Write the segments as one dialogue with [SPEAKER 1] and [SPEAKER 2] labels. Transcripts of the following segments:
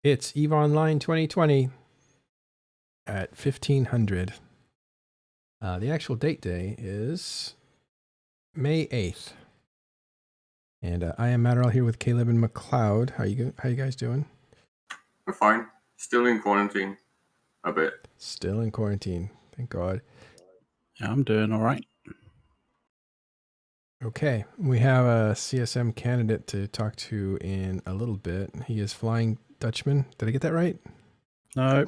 [SPEAKER 1] It's EVE Online 2020 at 1500. The actual date day is May 8th. And I am Matterall here with Caleb and McLeod. How you guys doing?
[SPEAKER 2] We're fine. Still in quarantine a bit.
[SPEAKER 1] Still in quarantine. Thank God.
[SPEAKER 3] Yeah, I'm doing all right.
[SPEAKER 1] Okay, we have a CSM candidate to talk to in a little bit. He is Flying Dutchman. Did I get that right?
[SPEAKER 3] No,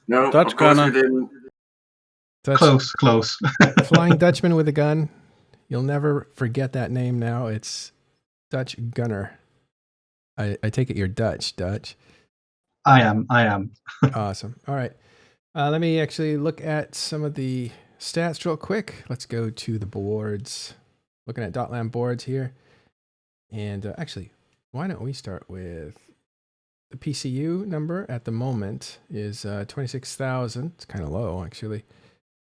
[SPEAKER 2] No,
[SPEAKER 3] Dutch
[SPEAKER 2] of course
[SPEAKER 3] gunner.
[SPEAKER 2] you didn't.
[SPEAKER 4] Close.
[SPEAKER 1] Flying Dutchman with a gun. You'll never forget that name now. It's Dutch Gunner. I take it you're Dutch.
[SPEAKER 4] I am.
[SPEAKER 1] Awesome. All right. Let me actually look at some of the stats real quick. Let's go to the boards. Looking at Dotland boards here. And actually, why don't we start with the PCU number at the moment is 26,000. It's kind of low, actually.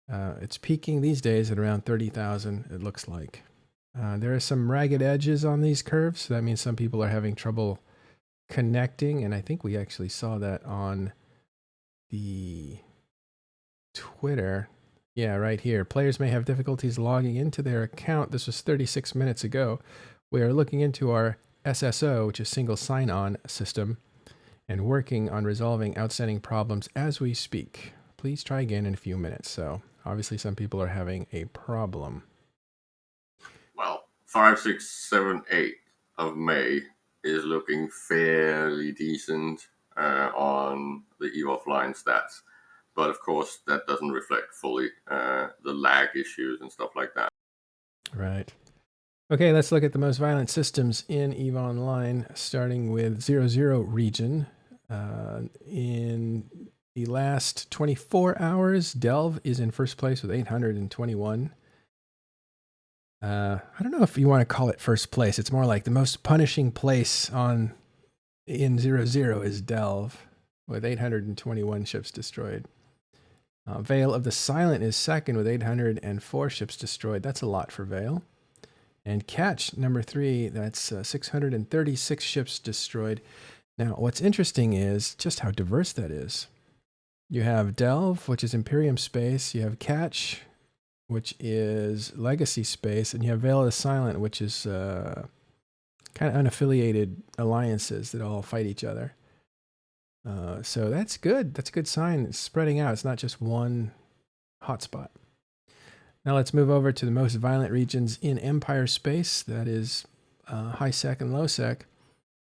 [SPEAKER 1] It's peaking these days at around 30,000, it looks like. There are some ragged edges on these curves. So that means some people are having trouble connecting. And I think we actually saw that on the Twitter. Yeah, right here. Players may have difficulties logging into their account. This was 36 minutes ago. We are looking into our SSO, which is single sign-on system, and working on resolving outstanding problems as we speak. Please try again in a few minutes. So obviously some people are having a problem.
[SPEAKER 2] Well, 5, 6, 7, 8 of May is looking fairly decent on the EVE Offline stats. But of course, that doesn't reflect fully the lag issues and stuff like that.
[SPEAKER 1] Right. Okay, let's look at the most violent systems in EVE Online, starting with 00 region. In the last 24 hours, Delve is in first place with 821. I don't know if you want to call it first place. It's more like the most punishing place in 00 is Delve with 821 ships destroyed. Veil of the Silent is second with 804 ships destroyed. That's a lot for Veil. And Catch, number 3, that's 636 ships destroyed. Now, what's interesting is just how diverse that is. You have Delve, which is Imperium space. You have Catch, which is Legacy space. And you have Veil of the Silent, which is kind of unaffiliated alliances that all fight each other. So that's good. That's a good sign. It's spreading out. It's not just one hotspot. Now let's move over to the most violent regions in Empire space. That is high sec and low sec.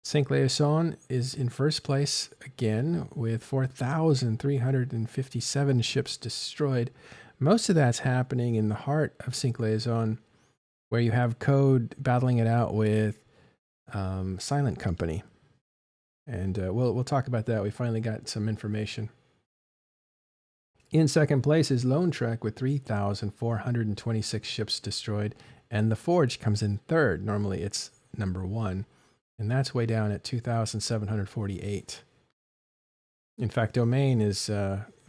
[SPEAKER 1] Cinq Liaison is in first place again with 4,357 ships destroyed. Most of that's happening in the heart of Cinq Liaison, where you have Code battling it out with Silent Company. And we'll talk about that. We finally got some information. In second place is Lone Trek with 3,426 ships destroyed. And the Forge comes in third. Normally it's number 1. And that's way down at 2,748. In fact, Domain is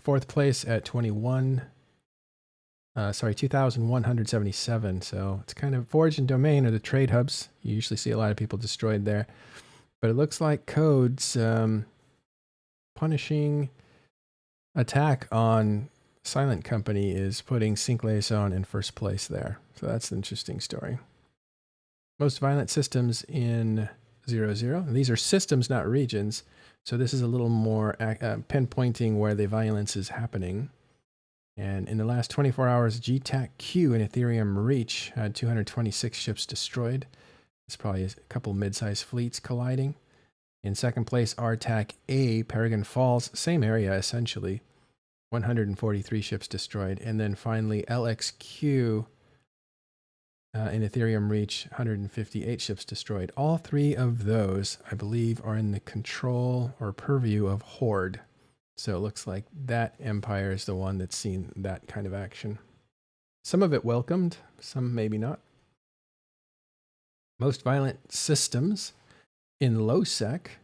[SPEAKER 1] fourth place at 2,177. So it's kind of Forge and Domain are the trade hubs. You usually see a lot of people destroyed there. But it looks like Code's punishing attack on Silent Company is putting Cinq Liaison in first place there. So that's an interesting story. Most violent systems in 00. These are systems, not regions. So this is a little more pinpointing where the violence is happening. And in the last 24 hours, GTAC-Q and Ethereum Reach had 226 ships destroyed. It's probably a couple mid-sized fleets colliding. In second place, RTAC-A, Paragon Falls, same area essentially, 143 ships destroyed. And then finally, LXQ in Ethereum Reach, 158 ships destroyed. All 3 of those, I believe, are in the control or purview of Horde. So it looks like that empire is the one that's seen that kind of action. Some of it welcomed, some maybe not. Most violent systems in low sec.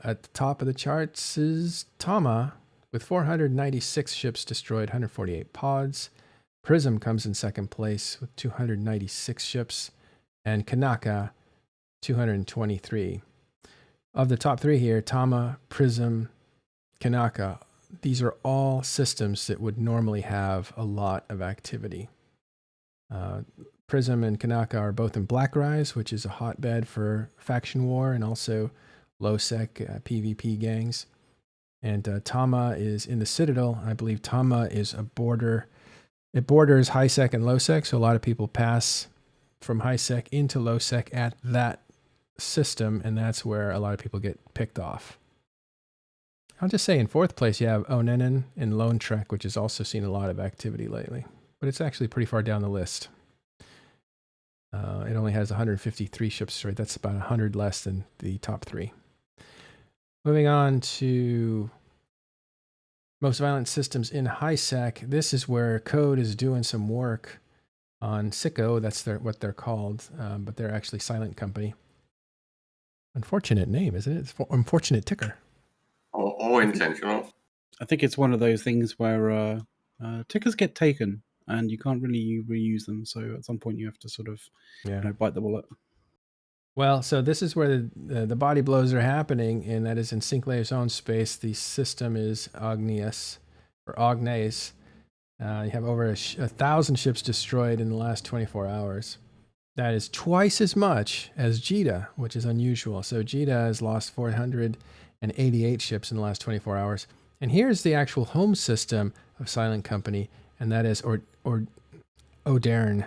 [SPEAKER 1] At the top of the charts is Tama with 496 ships destroyed, 148 pods. Prism comes in second place with 296 ships. And Kanaka, 223. Of the top three here, Tama, Prism, Kanaka, these are all systems that would normally have a lot of activity. Prism and Kanaka are both in Black Rise, which is a hotbed for faction war and also low-sec PvP gangs. And Tama is in the Citadel. I believe Tama is a border. It borders high-sec and low-sec, so a lot of people pass from high-sec into low-sec at that system, and that's where a lot of people get picked off. I'll just say in fourth place, you have Onenen and Lone Trek, which has also seen a lot of activity lately, but it's actually pretty far down the list. It only has 153 ships destroyed. That's about 100 less than the top three. Moving on to most violent systems in high-sec. This is where Code is doing some work on Sicko. That's what they're called, but they're actually Silent Company. Unfortunate name, isn't it? It's unfortunate ticker.
[SPEAKER 2] Or intentional.
[SPEAKER 3] I think it's one of those things where tickers get taken and you can't really reuse them. So at some point you have to sort of bite the bullet.
[SPEAKER 1] Well, so this is where the body blows are happening, and that is in Sinclair's own space. The system is Agnes. You have over 1,000 ships destroyed in the last 24 hours. That is twice as much as Jita, which is unusual. So Jita has lost 488 ships in the last 24 hours. And here's the actual home system of Silent Company, and that is Odern. Odern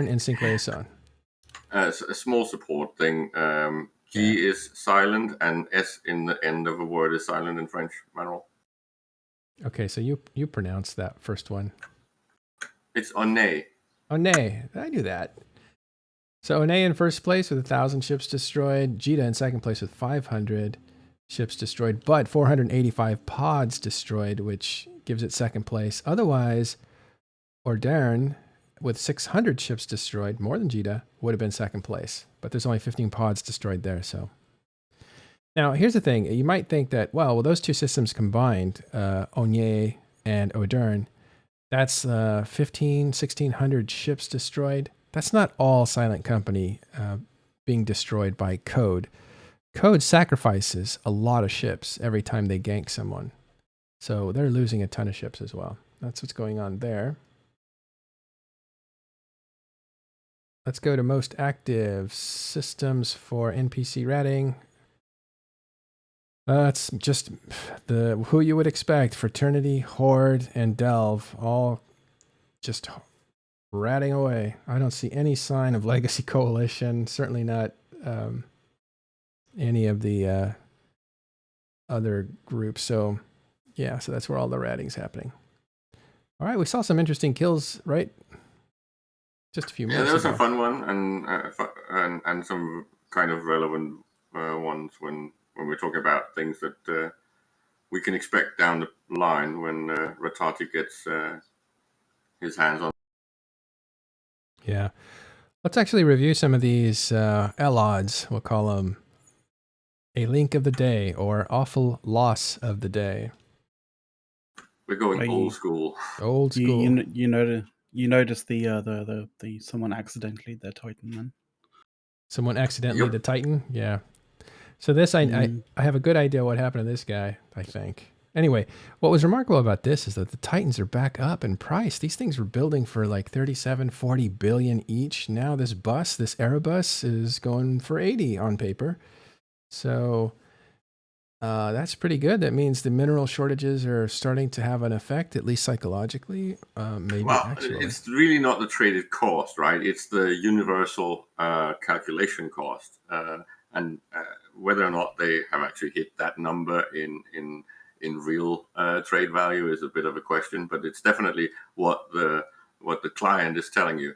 [SPEAKER 1] and Sinclair's own.
[SPEAKER 2] A small support thing. G is silent, and S in the end of a word is silent in French, Manuel.
[SPEAKER 1] Okay, so you pronounce that first one.
[SPEAKER 2] It's Oné.
[SPEAKER 1] Oné, I knew that. So Oné in first place with 1,000 ships destroyed. Jita in second place with 500 ships destroyed, but 485 pods destroyed, which gives it second place. Otherwise, Ordern with 600 ships destroyed, more than Jita, would have been second place. But there's only 15 pods destroyed there. So now here's the thing. You might think that, well, those two systems combined, Onye and Odern, that's 1,600 ships destroyed. That's not all Silent Company being destroyed by Code. Code sacrifices a lot of ships every time they gank someone. So they're losing a ton of ships as well. That's what's going on there. Let's go to most active systems for NPC ratting. That's just who you would expect. Fraternity, Horde, and Delve, all just ratting away. I don't see any sign of Legacy Coalition. Certainly not any of the other groups. So yeah, so that's where all the ratting's happening. All right, we saw some interesting kills, right? Just a few minutes.
[SPEAKER 2] Yeah, there was
[SPEAKER 1] ago.
[SPEAKER 2] a fun one and some kind of relevant ones when we're talking about things that we can expect down the line when Ratati gets his hands on.
[SPEAKER 1] Yeah. Let's actually review some of these L-odds. We'll call them a link of the day or awful loss of the day.
[SPEAKER 2] We're going old school.
[SPEAKER 1] Old school.
[SPEAKER 3] You notice the someone accidentally their Titan then.
[SPEAKER 1] Someone accidentally the Titan? Yeah. So this, I have a good idea what happened to this guy, I think. Anyway, what was remarkable about this is that the Titans are back up in price. These things were building for like 37, 40 billion each. Now this Erebus is going for 80 on paper. So that's pretty good. That means the mineral shortages are starting to have an effect, at least psychologically. Actually.
[SPEAKER 2] It's really not the traded cost, right? It's the universal calculation cost. And whether or not they have actually hit that number in real trade value is a bit of a question, but it's definitely what the client is telling you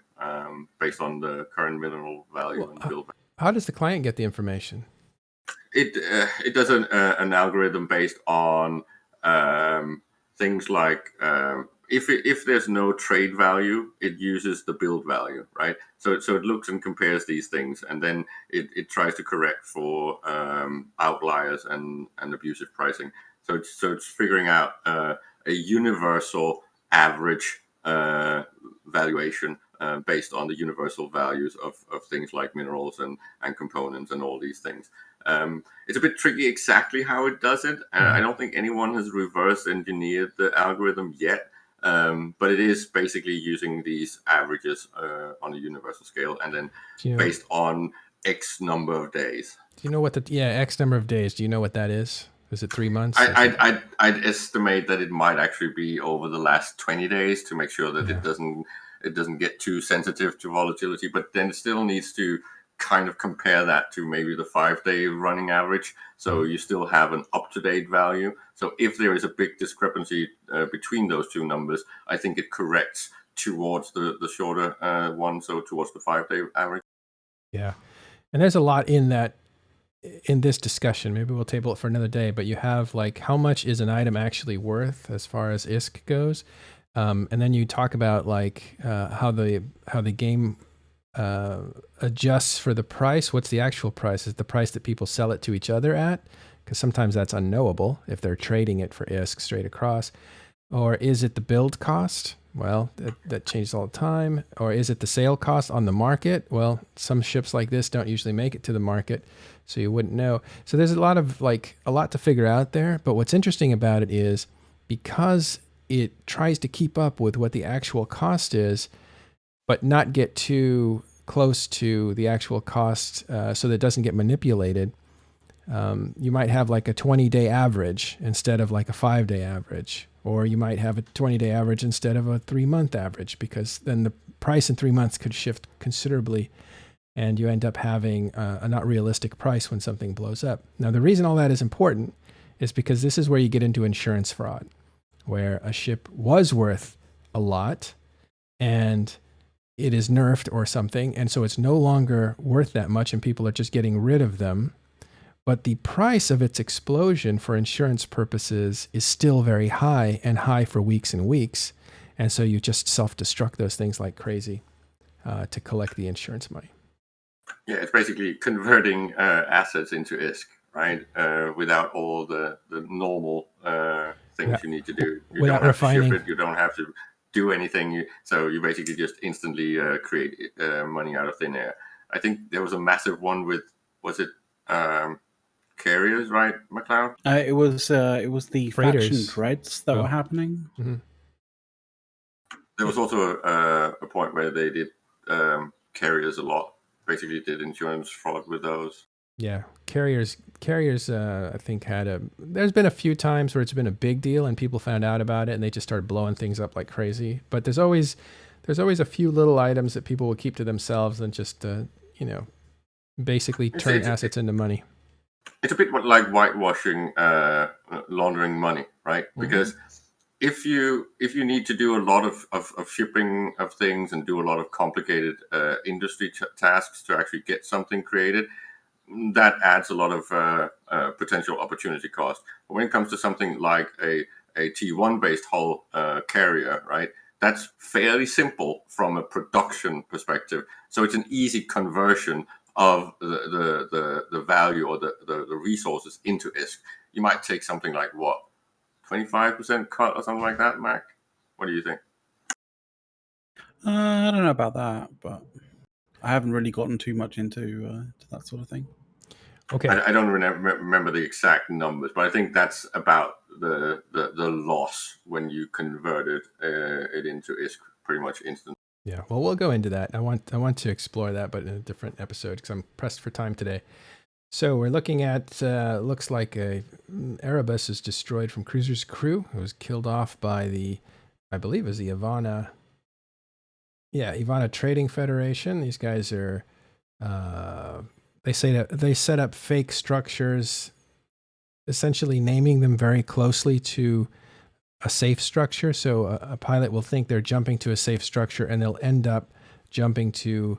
[SPEAKER 2] based on the current mineral value and build value.
[SPEAKER 1] How does the client get the information?
[SPEAKER 2] It does an algorithm based on things like if there's no trade value, it uses the build value, right? So it looks and compares these things, and then it tries to correct for outliers and abusive pricing. So it's figuring out a universal average valuation based on the universal values of things like minerals and components and all these things. It's a bit tricky exactly how it does it. I don't think anyone has reverse engineered the algorithm yet. But it is basically using these averages on a universal scale, and then based on X number of days.
[SPEAKER 1] Do you know what X number of days? Do you know what that is? Is it 3 months?
[SPEAKER 2] I'd estimate that it might actually be over the last 20 days to make sure that it doesn't get too sensitive to volatility. But then it still needs to kind of compare that to maybe the 5-day running average, so you still have an up-to-date value. So if there is a big discrepancy between those two numbers, I think it corrects towards the shorter one, so towards the 5-day average.
[SPEAKER 1] Yeah, and there's a lot in this discussion. Maybe we'll table it for another day, but you have like how much is an item actually worth as far as ISK goes, and then you talk about like how the game adjusts for the price. What's the actual price? Is the price that people sell it to each other at? Because sometimes that's unknowable if they're trading it for ISK straight across. Or is it the build cost? Well, that changes all the time. Or is it the sale cost on the market? Well, some ships like this don't usually make it to the market, so you wouldn't know. So there's a lot to figure out there. But what's interesting about it is because it tries to keep up with what the actual cost is, but not get too close to the actual cost so that it doesn't get manipulated. You might have like a 20-day average instead of like a 5-day average, or you might have a 20-day average instead of a 3-month average, because then the price in 3 months could shift considerably and you end up having a not realistic price when something blows up. Now, the reason all that is important is because this is where you get into insurance fraud, where a ship was worth a lot and it is nerfed or something, and so it's no longer worth that much and people are just getting rid of them. But the price of its explosion for insurance purposes is still very high, and high for weeks and weeks. And so you just self-destruct those things like crazy to collect the insurance money.
[SPEAKER 2] Yeah, it's basically converting assets into ISK, right? Without all the normal things you need to do. You
[SPEAKER 1] without
[SPEAKER 2] don't have
[SPEAKER 1] refining.
[SPEAKER 2] to ship it, you don't have to do anything. So you basically just instantly create money out of thin air. I think there was a massive one with, was it carriers, right, McLeod?
[SPEAKER 3] It was the
[SPEAKER 1] Freighters.
[SPEAKER 3] faction dreads that were happening.
[SPEAKER 1] Mm-hmm.
[SPEAKER 2] There was also a point where they did carriers a lot. Basically did insurance fraud with those.
[SPEAKER 1] Yeah, carriers. I think there's been a few times where it's been a big deal and people found out about it and they just started blowing things up like crazy. But there's always a few little items that people will keep to themselves and just basically turn assets into money.
[SPEAKER 2] It's a bit like whitewashing, laundering money, right? Mm-hmm. Because if you need to do a lot of shipping of things and do a lot of complicated industry tasks to actually get something created, that adds a lot of potential opportunity cost. But when it comes to something like a T1 based hull carrier, right? That's fairly simple from a production perspective. So it's an easy conversion of the value or the resources into ISK. You might take something like 25% cut or something like that, Mac? What do you think?
[SPEAKER 3] I don't know about that, but I haven't really gotten too much into that sort of thing.
[SPEAKER 1] Okay.
[SPEAKER 2] I don't remember the exact numbers, but I think that's about the loss when you converted it into ISK pretty much instantly.
[SPEAKER 1] Yeah, well, we'll go into that. I want to explore that, but in a different episode because I'm pressed for time today. So we're looking at, looks like Erebus is destroyed from Cruiser's crew. It was killed off by I believe it was the Ivana. Yeah, Ivana Trading Federation. These guys are, they say that they set up fake structures, essentially naming them very closely to a safe structure. So a pilot will think they're jumping to a safe structure and they'll end up jumping to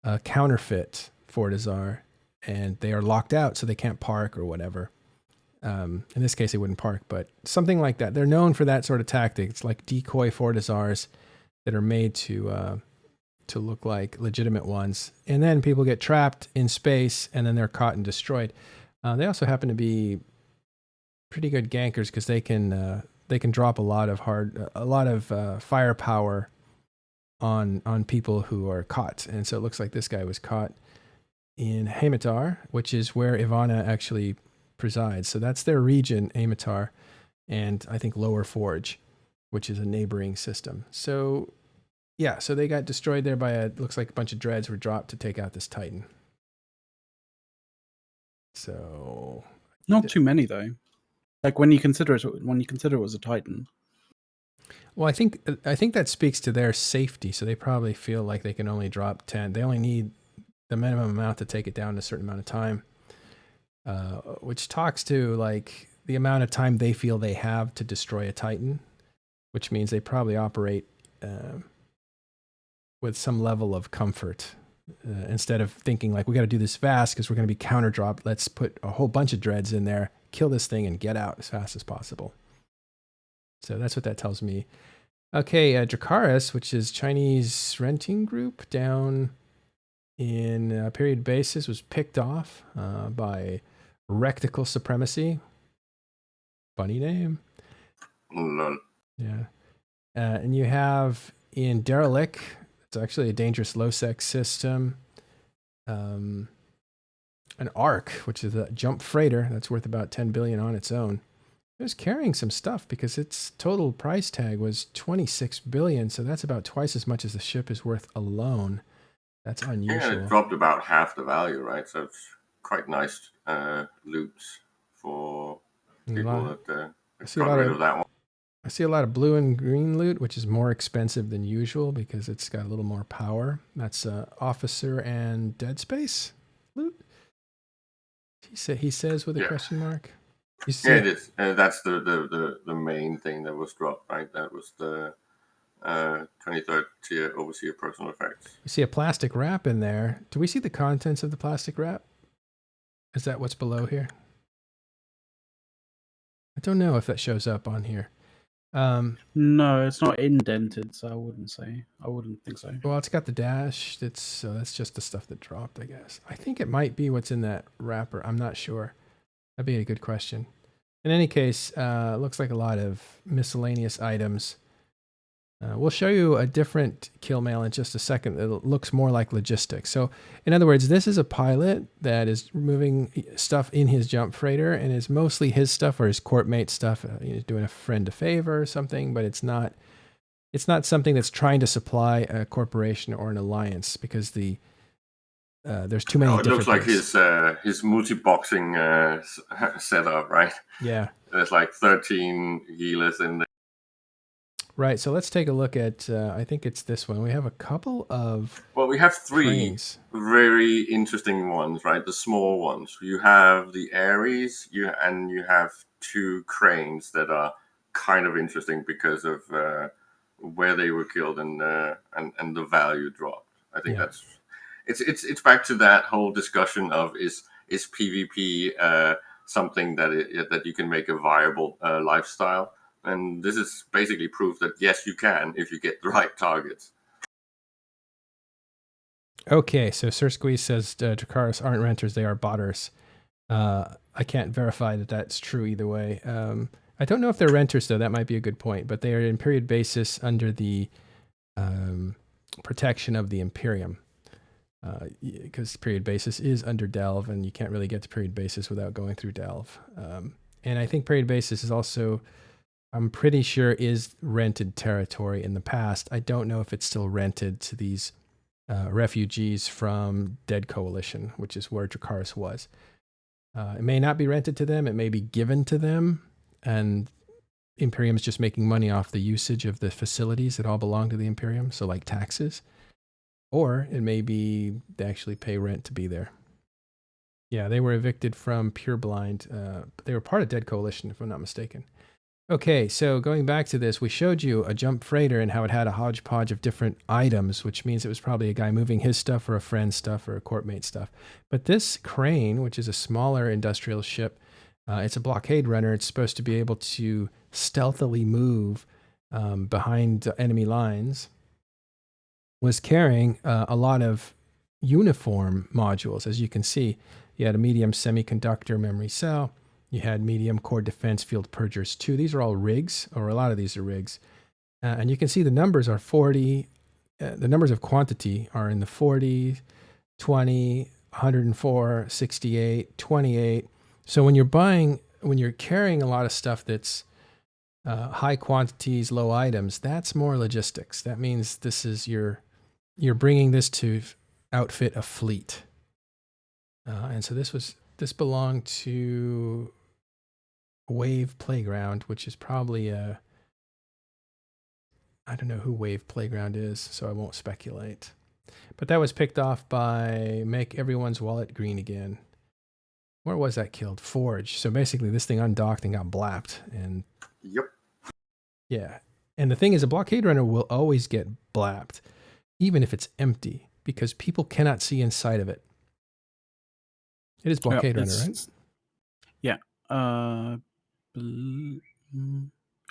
[SPEAKER 1] a counterfeit Fortizar. And they are locked out, so they can't park or whatever. In this case, they wouldn't park, but something like that. They're known for that sort of tactic. It's like decoy Fortizars that are made to look like legitimate ones. And then people get trapped in space, and then they're caught and destroyed. They also happen to be pretty good gankers because they can drop a lot of firepower on people who are caught. And so it looks like this guy was caught. in Hamatar, which is where Ivana actually presides. So that's their region, Hamatar, and I think Lower Forge, which is a neighboring system. So yeah, so they got destroyed there by looks like a bunch of dreads were dropped to take out this Titan. So
[SPEAKER 3] not too many though. Like when you consider it was a Titan.
[SPEAKER 1] Well, I think that speaks to their safety. So they probably feel like they can only drop 10. They only need the minimum amount to take it down in a certain amount of time, which talks to like the amount of time they feel they have to destroy a Titan, which means they probably operate with some level of comfort instead of thinking like we got to do this fast because we're going to be counter dropped. Let's put a whole bunch of dreads in there, kill this thing, and get out as fast as possible. So that's what that tells me. Okay, Dracarys, which is Chinese renting group down in period basis, was picked off by Rectical Supremacy. Funny name.
[SPEAKER 2] None.
[SPEAKER 1] Yeah. And you have in Derelict, it's actually a dangerous low-sec system, an Ark, which is a jump freighter that's worth about 10 billion on its own. It was carrying some stuff because its total price tag was 26 billion, so that's about twice as much as the ship is worth alone. That's unusual.
[SPEAKER 2] Yeah, it dropped about half the value, right? So it's quite nice loot for people that got rid of that one.
[SPEAKER 1] I see a lot of blue and green loot, which is more expensive than usual because it's got a little more power. That's Officer and Dead Space loot. He says with a question mark.
[SPEAKER 2] Yeah, it is. That's the main thing that was dropped, right? That was the 23rd tier Overseer personal effects.
[SPEAKER 1] You see a plastic wrap in there. Do we see the contents of the plastic wrap? Is that what's below here? I don't know if that shows up on here.
[SPEAKER 3] No, it's not indented, so I wouldn't think so.
[SPEAKER 1] Well, it's got the dash. So that's just the stuff that dropped, I guess. I think it might be what's in that wrapper. I'm not sure. That'd be a good question. In any case, looks like a lot of miscellaneous items. We'll show you a different kill mail in just a second. It looks more like logistics. So, in other words, this is a pilot that is moving stuff in his jump freighter, and it's mostly his stuff or his courtmate stuff. He's doing a friend a favor or something, but it's not something that's trying to supply a corporation or an alliance because there's too many.
[SPEAKER 2] It looks like his multi-boxing setup, right?
[SPEAKER 1] Yeah.
[SPEAKER 2] There's like 13 healers in there.
[SPEAKER 1] Right, so let's take a look at, I think it's this one. We have a couple of
[SPEAKER 2] Well, we have three very interesting ones, right? The small ones. You have the Ares, you have two cranes that are kind of interesting because of where they were killed and the value dropped. I think it's back to that whole discussion of is PvP something that you can make a viable lifestyle. And this is basically proof that, yes, you can if you get the right targets.
[SPEAKER 1] Okay, so Sir Squeeze says Dracarys aren't renters, they are botters. I can't verify that that's true either way. I don't know if they're renters, though. That might be a good point. But they are in period basis under the protection of the Imperium. Because period basis is under Delve, and you can't really get to period basis without going through Delve. And I think period basis is also... I'm pretty sure is rented territory in the past. I don't know if it's still rented to these refugees from Dead Coalition, which is where Dracarys was. It may not be rented to them. It may be given to them. And Imperium's just making money off the usage of the facilities that all belong to the Imperium. So like taxes. Or it may be they actually pay rent to be there. Yeah, they were evicted from Pureblind. They were part of Dead Coalition, if I'm not mistaken. Okay, so going back to this, we showed you a jump freighter and how it had a hodgepodge of different items, which means it was probably a guy moving his stuff or a friend's stuff or a courtmate stuff. But this crane, which is a smaller industrial ship, it's a blockade runner. It's supposed to be able to stealthily move behind enemy lines, was carrying a lot of uniform modules. As you can see, you had a medium semiconductor memory cell. You had medium core defense field purgers 2. These are all rigs, or a lot of these are rigs. And you can see the numbers are 40. The numbers of quantity are in the 40, 20, 104, 68, 28. So when you're carrying a lot of stuff that's high quantities, low items, that's more logistics. That means you're bringing this to outfit a fleet. And so this belonged to Wave Playground, which is probably I don't know who Wave Playground is, so I won't speculate. But that was picked off by Make Everyone's Wallet Green Again. Where was that killed? Forge. So basically this thing undocked and got blapped. And
[SPEAKER 2] Yep.
[SPEAKER 1] yeah. And the thing is, a blockade runner will always get blapped, even if it's empty, because people cannot see inside of it. It is blockade runner, right?
[SPEAKER 3] Yeah. I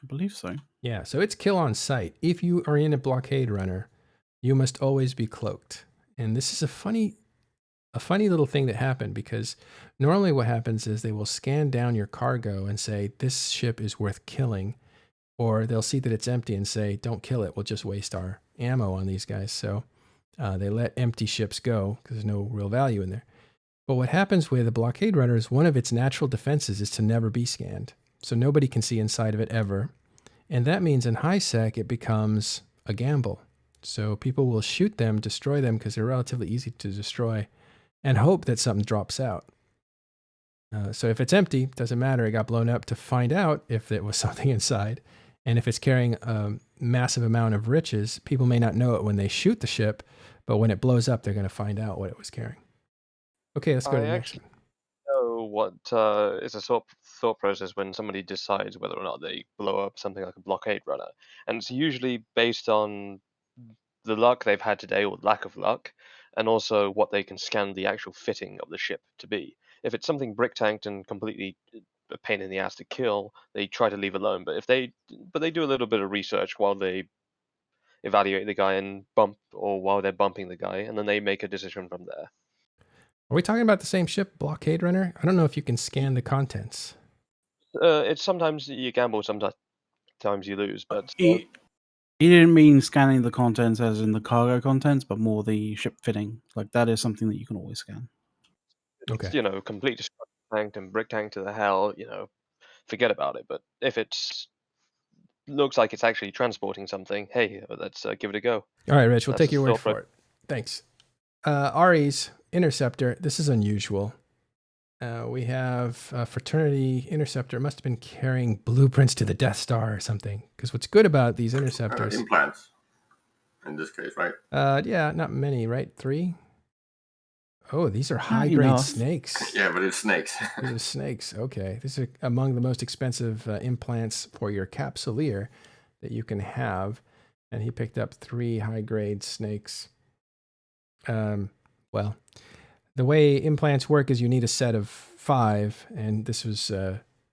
[SPEAKER 3] believe so.
[SPEAKER 1] Yeah, so it's kill on sight. If you are in a blockade runner, you must always be cloaked. And this is a funny little thing that happened, because normally what happens is they will scan down your cargo and say, this ship is worth killing. Or they'll see that it's empty and say, don't kill it. We'll just waste our ammo on these guys. So they let empty ships go because there's no real value in there. But what happens with a blockade runner is one of its natural defenses is to never be scanned. So nobody can see inside of it ever. And that means in high sec, it becomes a gamble. So people will shoot them, destroy them because they're relatively easy to destroy, and hope that something drops out. So if it's empty, doesn't matter. It got blown up to find out if there was something inside. And if it's carrying a massive amount of riches, people may not know it when they shoot the ship, but when it blows up, they're going to find out what it was carrying. Okay, let's go to the next one.
[SPEAKER 5] Know what is a thought process when somebody decides whether or not they blow up something like a blockade runner, and it's usually based on the luck they've had today or lack of luck, and also what they can scan the actual fitting of the ship to be. If it's something brick tanked and completely a pain in the ass to kill, they try to leave alone. But they do a little bit of research while they evaluate the guy and while they're bumping the guy, and then they make a decision from there.
[SPEAKER 1] Are we talking about the same ship, blockade runner? I don't know if you can scan the contents.
[SPEAKER 5] It's sometimes you gamble, sometimes you lose, but
[SPEAKER 3] He didn't mean scanning the contents as in the cargo contents, but more the ship fitting. Like that is something that you can always scan.
[SPEAKER 1] Okay.
[SPEAKER 5] Complete destruction tanked and brick tanked to the hell, forget about it. But if it's looks like it's actually transporting something, hey, let's give it a go.
[SPEAKER 1] All right, Rich, we'll
[SPEAKER 5] That's
[SPEAKER 1] take
[SPEAKER 5] the
[SPEAKER 1] your word
[SPEAKER 5] thought
[SPEAKER 1] for it. Thanks. Ari's Interceptor. This is unusual. We have Fraternity Interceptor. It must have been carrying blueprints to the Death Star or something. Because what's good about these interceptors...
[SPEAKER 2] implants, in this case, right?
[SPEAKER 1] Yeah, not many, right? 3? Oh, these are high-grade snakes.
[SPEAKER 2] Yeah, but it's snakes.
[SPEAKER 1] These are snakes. Okay. These are among the most expensive implants for your capsuleer that you can have. And he picked up 3 high-grade snakes. Well, the way implants work is you need a set of 5, and this was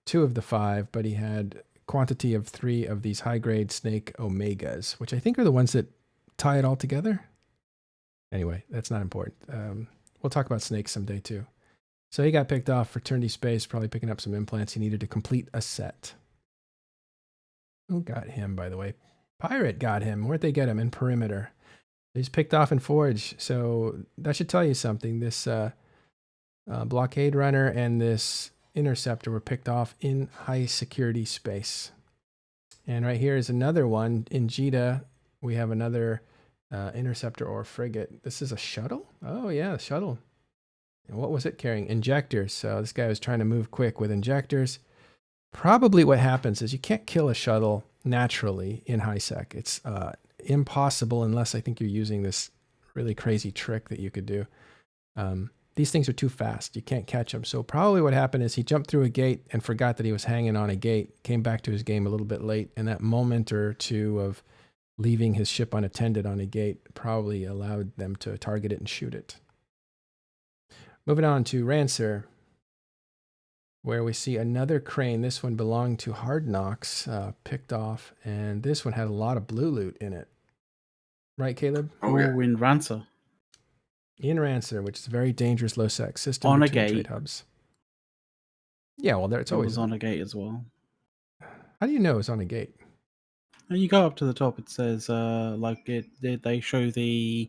[SPEAKER 1] 2 of the 5, but he had quantity of 3 of these high-grade snake omegas, which I think are the ones that tie it all together. Anyway, that's not important. We'll talk about snakes someday too. So he got picked off Fraternity Space, probably picking up some implants he needed to complete a set. Who got him, by the way? Pirate got him. Where'd they get him? In Perimeter. He's picked off in Forge. So that should tell you something. This blockade runner and this interceptor were picked off in high security space. And right here is another one. In Jita, we have another interceptor or frigate. This is a shuttle? Oh yeah, shuttle. And what was it carrying? Injectors. So this guy was trying to move quick with injectors. Probably what happens is you can't kill a shuttle naturally in high sec. It's impossible unless I think you're using this really crazy trick that you could do. These things are too fast. You can't catch them. So probably what happened is he jumped through a gate and forgot that he was hanging on a gate, came back to his game a little bit late, and that moment or two of leaving his ship unattended on a gate probably allowed them to target it and shoot it. Moving on to Rancer, where we see another crane. This one belonged to Hard Knocks, picked off, and this one had a lot of blue loot in it. Right, Caleb?
[SPEAKER 2] Oh, yeah.
[SPEAKER 3] In Rancer.
[SPEAKER 1] In Rancer, which is a very dangerous low-sec system.
[SPEAKER 3] On a
[SPEAKER 1] between
[SPEAKER 3] gate.
[SPEAKER 1] Trade hubs. Yeah, well, it's always
[SPEAKER 3] on a gate as well.
[SPEAKER 1] How do you know it's on a gate?
[SPEAKER 3] You go up to the top, it says, they show the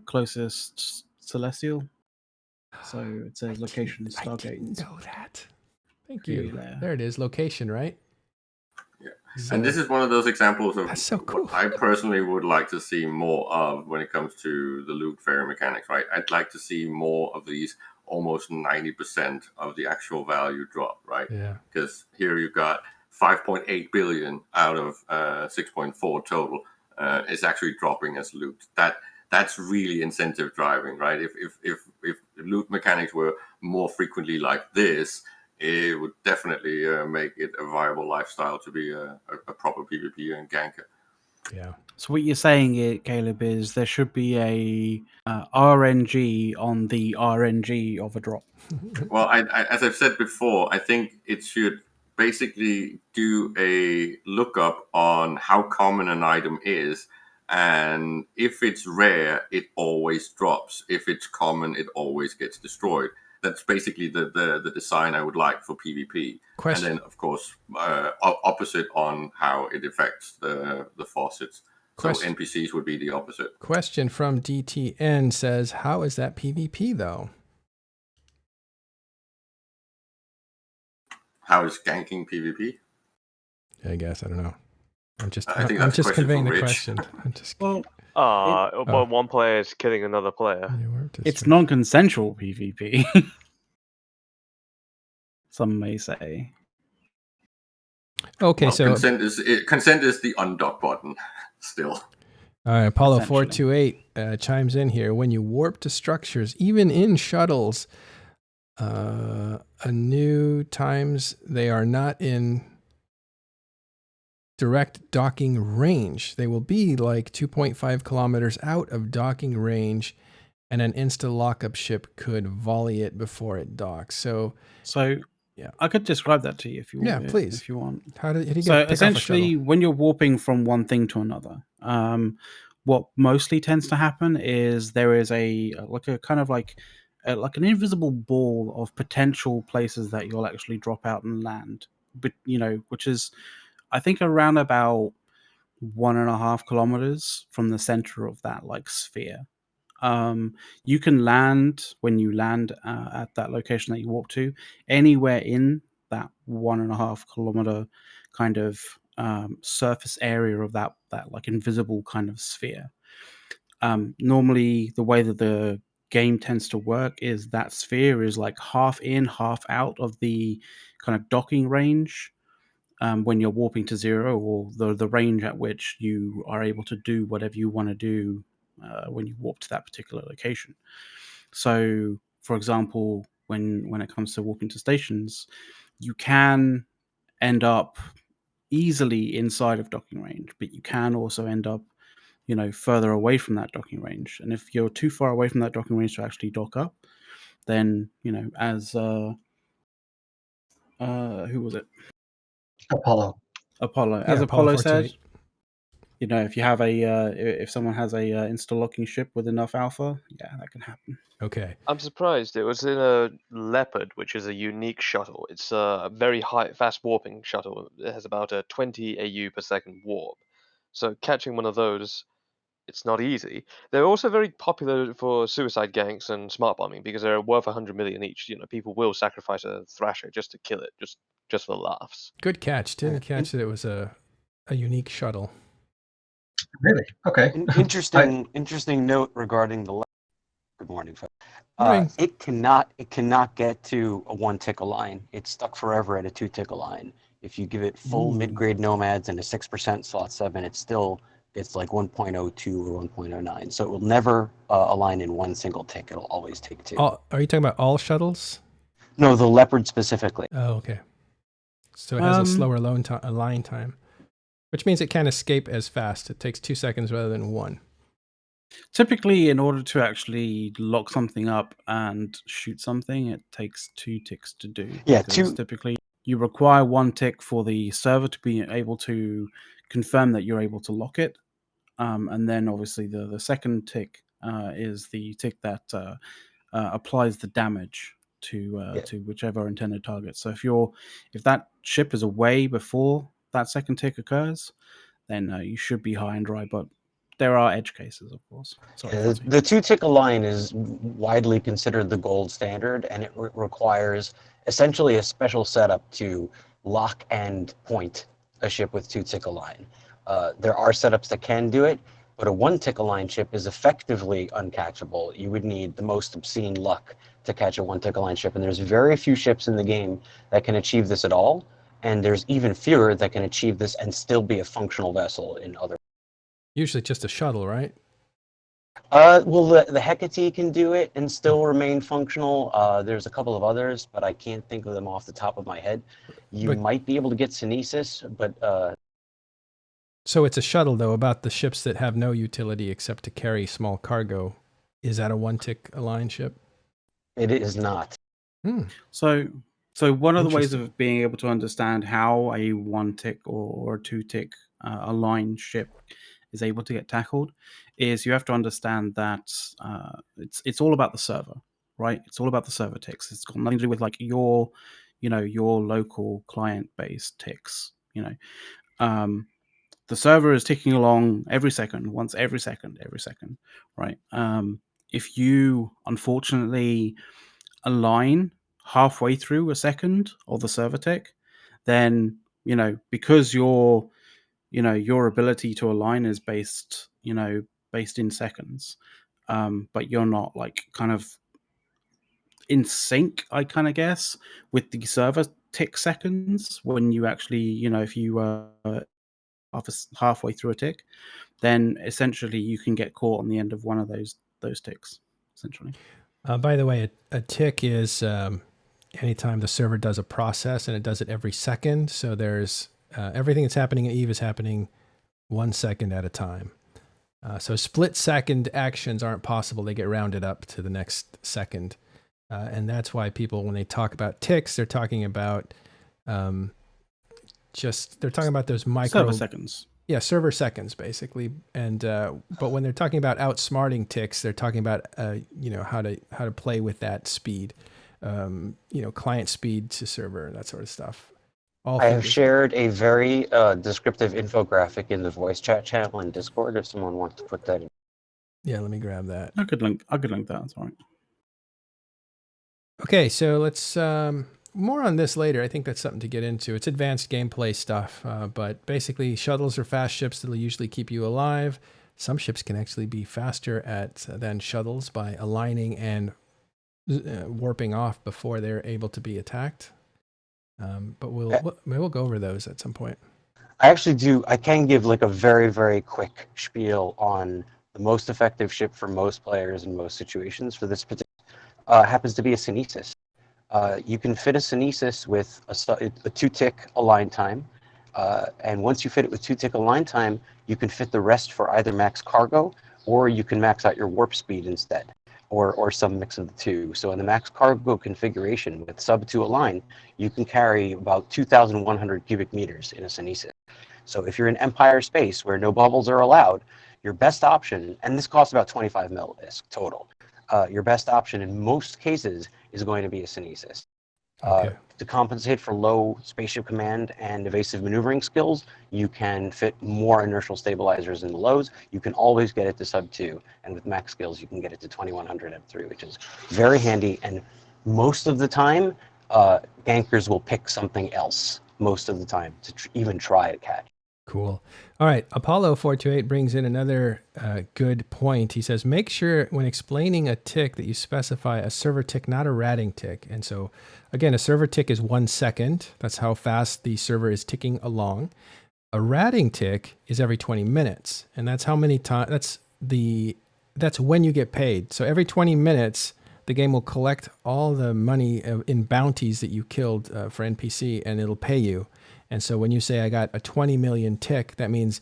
[SPEAKER 3] closest Celestial. So it says location
[SPEAKER 1] I didn't
[SPEAKER 3] Stargate.
[SPEAKER 1] know that. Thank
[SPEAKER 3] See
[SPEAKER 1] you.
[SPEAKER 3] there.
[SPEAKER 1] There it is. Location, right?
[SPEAKER 2] Yeah.
[SPEAKER 1] So,
[SPEAKER 2] And this is one of those examples of
[SPEAKER 1] that's so cool.
[SPEAKER 2] what I personally would like to see more of when it comes to the loot fairy mechanics, right? I'd like to see more of these almost 90% of the actual value drop, right?
[SPEAKER 1] Yeah.
[SPEAKER 2] Because here you've got 5.8 billion out of 6.4 total is actually dropping as loot. That's really incentive driving, right? If loot mechanics were more frequently like this, it would definitely make it a viable lifestyle to be a proper PvP and ganker.
[SPEAKER 1] Yeah.
[SPEAKER 3] So what you're saying, Caleb, is there should be a RNG on the RNG of a drop.
[SPEAKER 2] Well, as I've said before, I think it should basically do a lookup on how common an item is, and if it's rare, it always drops. If it's common, it always gets destroyed. That's basically the design I would like for PvP.
[SPEAKER 1] Question.
[SPEAKER 2] And then, of course, opposite on how it affects the faucets. So NPCs would be the opposite.
[SPEAKER 1] Question from DTN says, how is that PvP though?
[SPEAKER 2] How is ganking PvP?
[SPEAKER 1] I guess I don't know.
[SPEAKER 2] I think that's
[SPEAKER 1] I'm
[SPEAKER 2] a
[SPEAKER 1] just
[SPEAKER 2] question
[SPEAKER 1] conveying
[SPEAKER 2] for
[SPEAKER 1] the
[SPEAKER 2] Rich.
[SPEAKER 1] question. I'm just.
[SPEAKER 3] Well,
[SPEAKER 5] Well, one player is killing another player.
[SPEAKER 3] it's non-consensual PvP. Some may say.
[SPEAKER 1] Okay,
[SPEAKER 2] Well,
[SPEAKER 1] so
[SPEAKER 2] consent is the undock button still.
[SPEAKER 1] all right, Apollo
[SPEAKER 3] Essentially.
[SPEAKER 1] 428 chimes in here. When you warp to structures, even in shuttles, a new times they are not in direct docking range. They will be like 2.5 kilometers out of docking range, and an insta lockup ship could volley it before it docks. So yeah,
[SPEAKER 3] I could describe that to you if you want.
[SPEAKER 1] Yeah, please.
[SPEAKER 3] If you want.
[SPEAKER 1] How did he
[SPEAKER 3] So
[SPEAKER 1] pick
[SPEAKER 3] essentially,
[SPEAKER 1] off a shuttle?
[SPEAKER 3] when you're warping from one thing to another, what mostly tends to happen is there is a kind of like an invisible ball of potential places that you'll actually drop out and land, but which is I think around about 1.5 kilometers from the center of that like sphere. You can land when you land at that location that you warp to anywhere in that 1.5 kilometer kind of surface area of that like invisible kind of sphere. Normally, the way that the game tends to work is that sphere is like half in, half out of the kind of docking range. When you're warping to zero, or the range at which you are able to do whatever you want to do when you warp to that particular location. So, for example, when it comes to warping to stations, you can end up easily inside of docking range, but you can also end up, further away from that docking range. And if you're too far away from that docking range to actually dock up, then as who was it?
[SPEAKER 4] Apollo.
[SPEAKER 3] As Apollo said,
[SPEAKER 1] 428.
[SPEAKER 3] if you have if someone has a insta-locking ship with enough alpha, yeah, that can happen.
[SPEAKER 1] Okay.
[SPEAKER 5] I'm surprised it was in a Leopard, which is a unique shuttle. It's a very fast warping shuttle. It has about a 20 AU per second warp. So catching one of those, it's not easy. They're also very popular for suicide ganks and smart bombing because they're worth 100 million each. People will sacrifice a Thrasher just to kill it, just for laughs.
[SPEAKER 1] Good catch. Didn't catch that it was a unique shuttle.
[SPEAKER 4] Really? Okay.
[SPEAKER 6] Interesting note regarding the. Good morning, folks. It cannot get to a 1 tick line. It's stuck forever at a 2 tick line. If you give it full mid-grade nomads and a 6% slot 7, it's like 1.02 or 1.09. So it will never align in one single tick. It'll always take 2.
[SPEAKER 1] Are you talking about all shuttles?
[SPEAKER 6] No, the Leopard specifically.
[SPEAKER 1] Oh, okay. So it has a slower line time, which means it can't escape as fast. It takes 2 seconds rather than 1.
[SPEAKER 3] Typically, in order to actually lock something up and shoot something, it takes 2 ticks to do.
[SPEAKER 6] Yeah,
[SPEAKER 3] because
[SPEAKER 6] 2.
[SPEAKER 3] Typically, you require 1 tick for the server to be able to confirm that you're able to lock it, and then obviously the second tick is the tick that applies the damage to whichever intended target. So if that ship is away before that second tick occurs, then you should be high and dry. But there are edge cases, of course. Sorry, Fuzzy.
[SPEAKER 6] The 2-tick align is widely considered the gold standard, and it requires essentially a special setup to lock and point a ship with 2-tick align. There are setups that can do it, but a 1-tick align ship is effectively uncatchable. You would need the most obscene luck to catch a 1-tick align ship, and there's very few ships in the game that can achieve this at all, and there's even fewer that can achieve this and still be a functional vessel in other.
[SPEAKER 1] Usually just a shuttle, right?
[SPEAKER 6] Well, the Hecate can do it and still remain functional. There's a couple of others, but I can't think of them off the top of my head. You might be able to get Synesis, but...
[SPEAKER 1] So it's a shuttle, though, about the ships that have no utility except to carry small cargo. Is that a 1-tick align ship?
[SPEAKER 6] It is not.
[SPEAKER 3] So one of the ways of being able to understand how a 1-tick or a 2-tick aligned ship is able to get tackled is you have to understand that it's all about the server, right? It's all about the server ticks. It's got nothing to do with like your local client-based ticks. The server is ticking along every second, every second, right? If you unfortunately align halfway through a second of the server tick, then because your ability to align is based in seconds, but you're not like kind of in sync, I kind of guess, with the server tick seconds when you actually if you halfway through a tick, then essentially you can get caught on the end of one of those ticks essentially.
[SPEAKER 1] By the way, a tick is anytime the server does a process, and it does it every second. So there's everything that's happening at Eve is happening 1 second at a time. So split second actions aren't possible. They get rounded up to the next second. And that's why people, when they talk about ticks, they're talking about those micro
[SPEAKER 3] server seconds.
[SPEAKER 1] Yeah, server seconds basically. And but when they're talking about outsmarting ticks, they're talking about how to play with that speed, client speed to server, that sort of stuff.
[SPEAKER 6] I have shared a very descriptive infographic in the voice chat channel in Discord if someone wants to put that in.
[SPEAKER 1] Yeah, let me grab that.
[SPEAKER 3] I could link that. That's all right.
[SPEAKER 1] Okay, so let's more on this later. I think that's something to get into. It's advanced gameplay stuff, but basically shuttles are fast ships that'll usually keep you alive. Some ships can actually be faster than shuttles by aligning and warping off before they're able to be attacked. But we'll go over those at some point.
[SPEAKER 6] I can give like a very, very quick spiel on the most effective ship for most players in most situations for this particular. Happens to be a Synesis. You can fit a Synesis with a 2-tick align time. And once you fit it with 2-tick align time, you can fit the rest for either max cargo, or you can max out your warp speed instead, or some mix of the two. So in the max cargo configuration with sub 2 align, you can carry about 2,100 cubic meters in a Synesis. So if you're in Empire space where no bubbles are allowed, your best option, and this costs about 25 mil ISK total, your best option in most cases is going to be a Synesis.
[SPEAKER 1] Okay.
[SPEAKER 6] To compensate for low spaceship command and evasive maneuvering skills, you can fit more inertial stabilizers in the lows. You can always get it to sub 2, and with max skills, you can get it to 2100 M3, which is very handy. And most of the time, gankers will pick something else most of the time to even try to catch.
[SPEAKER 1] Cool. All right. Apollo 428 brings in another good point. He says, make sure when explaining a tick that you specify a server tick, not a ratting tick. And so, again, a server tick is 1 second. That's how fast the server is ticking along. A ratting tick is every 20 minutes. And that's how many times, that's when you get paid. So every 20 minutes, the game will collect all the money in bounties that you killed for NPC, and it'll pay you. And so when you say I got a 20 million tick, that means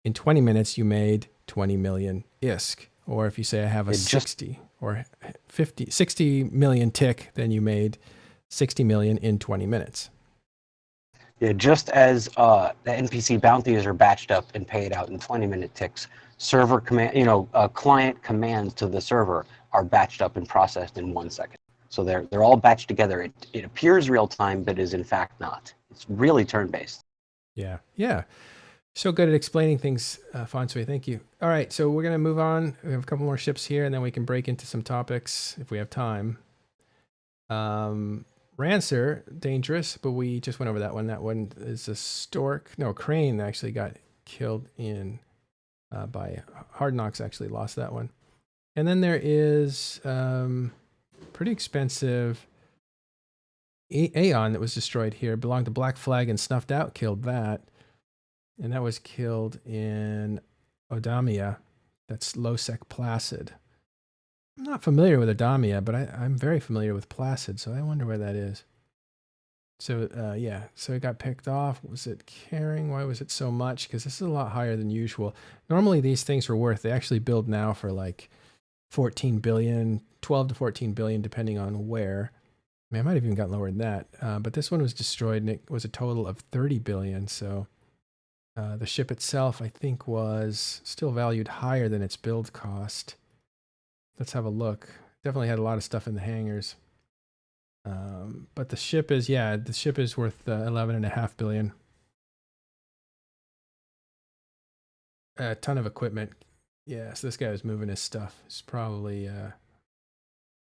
[SPEAKER 1] in 20 minutes you made 20 million ISK. Or if you say I have a 60 million tick, then you made 60 million in 20 minutes.
[SPEAKER 6] Yeah, just as the NPC bounties are batched up and paid out in 20-minute ticks, server command, client commands to the server are batched up and processed in 1 second. So they're all batched together. It appears real time, but is in fact not. It's really turn-based.
[SPEAKER 1] Yeah. So good at explaining things, Fonsui. Thank you. All right, so we're gonna move on. We have a couple more ships here, and then we can break into some topics if we have time. Rancer, dangerous, but we just went over that one. That one is a stork. No, crane actually got killed in by Hard Knocks. Actually lost that one. And then there is pretty expensive Aeon that was destroyed here. Belonged to Black Flag and snuffed out. Killed that. And that was killed in Odamia. That's Losec Placid. I'm not familiar with Odamia, but I'm very familiar with Placid, so I wonder where that is. So, yeah, so it got picked off. Was it carrying? Why was it so much? Because this is a lot higher than usual. Normally, these things were worth, they actually build now for like 14 billion, 12 to 14 billion, depending on where. I mean, I might have even gotten lower than that. But this one was destroyed, and it was a total of 30 billion, so... the ship itself, I think, was still valued higher than its build cost. Let's have a look. Definitely had a lot of stuff in the hangars. But the ship is, the ship is worth 11.5 billion. A ton of equipment. Yeah, so this guy was moving his stuff. He's probably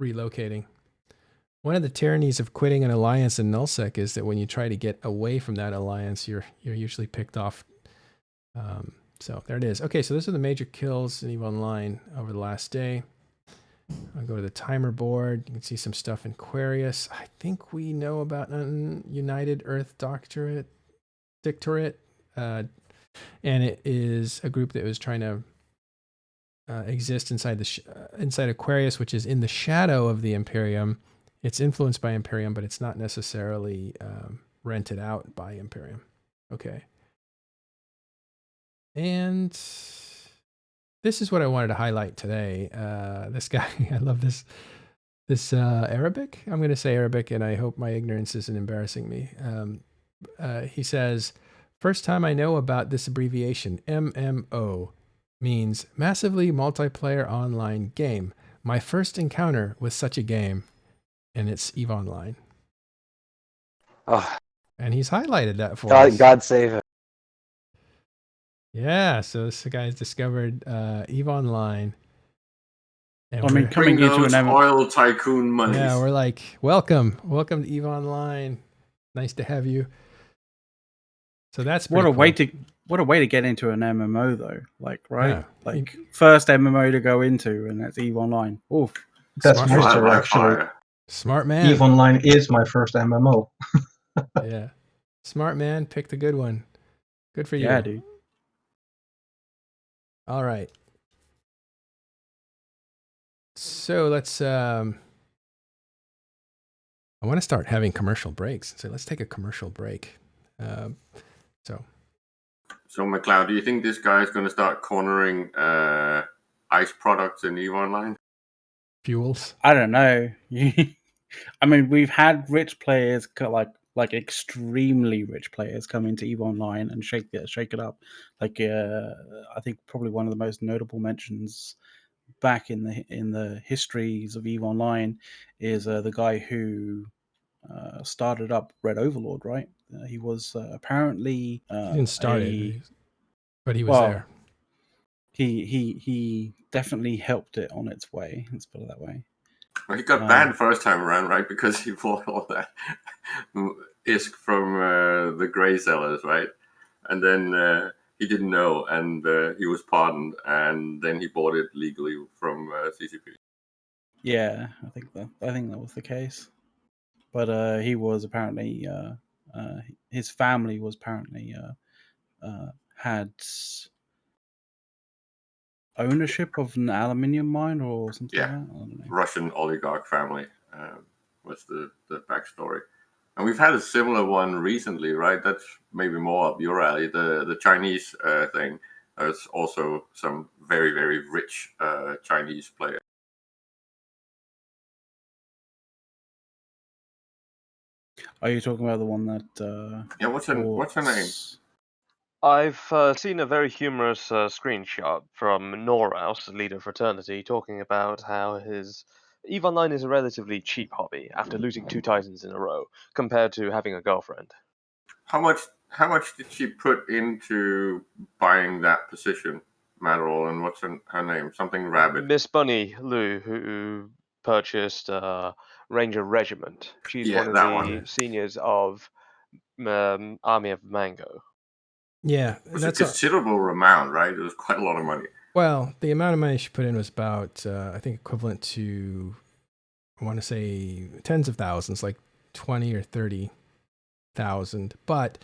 [SPEAKER 1] relocating. One of the tyrannies of quitting an alliance in nullsec is that when you try to get away from that alliance, you're usually picked off. So there it is. Okay, so those are the major kills in EVE Online over the last day. I'll go to the timer board. You can see some stuff in Aquarius. I think we know about United Earth Dictorate. And it is a group that was trying to exist inside inside Aquarius, which is in the shadow of the Imperium. It's influenced by Imperium, but it's not necessarily rented out by Imperium. Okay. And this is what I wanted to highlight today. This guy, I love this Arabic. I'm going to say Arabic, and I hope my ignorance isn't embarrassing me. He says, first time I know about this abbreviation, MMO, means massively multiplayer online game. My first encounter with such a game, and it's EVE Online.
[SPEAKER 6] Oh,
[SPEAKER 1] and he's highlighted that for us.
[SPEAKER 6] God save it.
[SPEAKER 1] Yeah, so this guy's discovered EVE Online. And
[SPEAKER 3] I mean, coming
[SPEAKER 2] bring
[SPEAKER 3] into
[SPEAKER 2] those
[SPEAKER 3] an
[SPEAKER 2] oil tycoon monies.
[SPEAKER 1] yeah, we're like, welcome to EVE Online. Nice to have you. So that's
[SPEAKER 3] what a
[SPEAKER 1] cool.
[SPEAKER 3] way to get into an MMO though. Like, right?
[SPEAKER 1] Yeah.
[SPEAKER 3] Like first MMO to go into, and that's EVE Online. Oof.
[SPEAKER 4] That's
[SPEAKER 1] Smart
[SPEAKER 4] my
[SPEAKER 1] man.
[SPEAKER 4] story, actually.
[SPEAKER 1] Smart man.
[SPEAKER 4] EVE Online is my first MMO.
[SPEAKER 1] Yeah. Smart man, picked a good one. Good for you.
[SPEAKER 3] Yeah, dude.
[SPEAKER 1] All right. So let's I want to start having commercial breaks. So let's take a commercial break.
[SPEAKER 2] So McLeod, do you think this guy is going to start cornering ice products in EVE Online?
[SPEAKER 1] Fuels.
[SPEAKER 3] I don't know. I mean, we've had rich players, like extremely rich players, come into EVE Online and shake it up. Like, I think probably one of the most notable mentions back in the histories of EVE Online is the guy who started up Red Overlord. Right? He was apparently
[SPEAKER 1] He didn't start it, but he was there.
[SPEAKER 3] He definitely helped it on its way. Let's put it that way.
[SPEAKER 2] Well, he got banned first time around, right? Because he bought all that ISK from the Grey Sellers, right? And then he didn't know, and he was pardoned, and then he bought it legally from CCP.
[SPEAKER 3] Yeah, I think that was the case. But he was apparently his family was apparently had ownership of an aluminium mine or something like that. I don't know.
[SPEAKER 2] Russian oligarch family was the backstory. And we've had a similar one recently, right? That's maybe more up your alley, the Chinese thing. There's also some very, very rich Chinese players.
[SPEAKER 3] Are you talking about the one that?
[SPEAKER 2] Yeah, what's her name?
[SPEAKER 5] I've seen a very humorous screenshot from Norhouse, leader of Fraternity, talking about how his EVE Online is a relatively cheap hobby after losing 2 Titans in a row, compared to having a girlfriend.
[SPEAKER 2] How much How much did she put into buying that position, Madrol, and what's her name? Something Rabbit.
[SPEAKER 5] Miss Bunny Lou, who purchased Ranger Regiment. She's
[SPEAKER 2] Yeah,
[SPEAKER 5] one of
[SPEAKER 2] that
[SPEAKER 5] the
[SPEAKER 2] one.
[SPEAKER 5] seniors of Army of Mango.
[SPEAKER 1] Yeah,
[SPEAKER 2] It was a
[SPEAKER 1] that's
[SPEAKER 2] considerable amount, right? It was quite a lot of money.
[SPEAKER 1] well, the amount of money she put in was about, I think, equivalent to, I want to say, tens of thousands, like 20 or 30,000. But